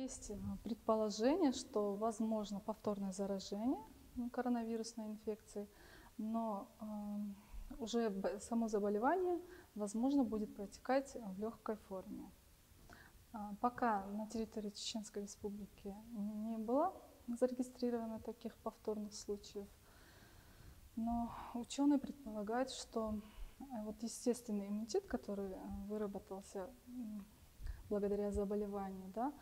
Есть предположение, что возможно повторное заражение коронавирусной инфекцией, но уже само заболевание, возможно, будет протекать в легкой форме. Пока на территории Чеченской Республики не было зарегистрировано таких повторных случаев, но ученые предполагают, что вот естественный иммунитет, который выработался благодаря заболеванию, да,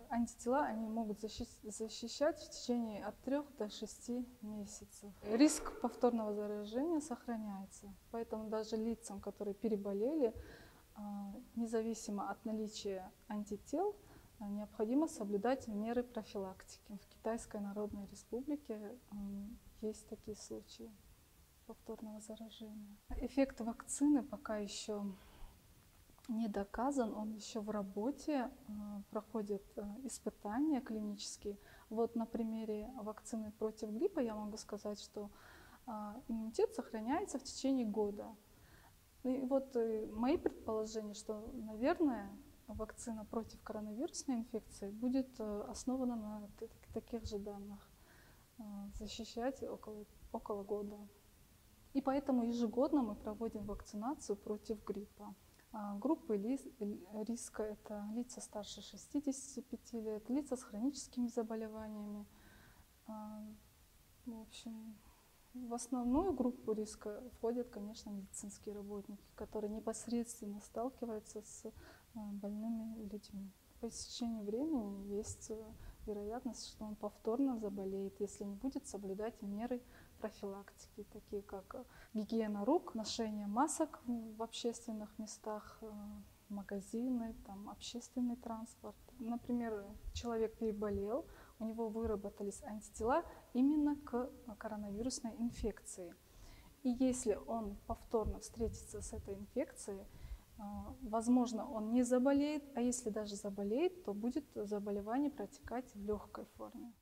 антитела они могут защищать в течение от 3 до 6 месяцев. Риск повторного заражения сохраняется, поэтому даже лицам, которые переболели, независимо от наличия антител, необходимо соблюдать меры профилактики. В Китайской Народной Республике есть такие случаи повторного заражения. Эффект вакцины пока еще не доказан, он еще в работе, проходит испытания клинические. Вот на примере вакцины против гриппа я могу сказать, что иммунитет сохраняется в течение года. И вот мои предположения, что, наверное, вакцина против коронавирусной инфекции будет основана на таких же данных, защищать около года. И поэтому ежегодно мы проводим вакцинацию против гриппа. Группы риска – это лица старше 65 лет, лица с хроническими заболеваниями. В общем, в основную группу риска входят, конечно, медицинские работники, которые непосредственно сталкиваются с больными людьми. По истечении времени есть вероятность, что он повторно заболеет, если не будет соблюдать меры профилактики, такие как гигиена рук, ношение масок в общественных местах, магазины, общественный транспорт. Например, человек переболел, у него выработались антитела именно к коронавирусной инфекции. И если он повторно встретится с этой инфекцией, возможно, он не заболеет, а если даже заболеет, то будет заболевание протекать в легкой форме.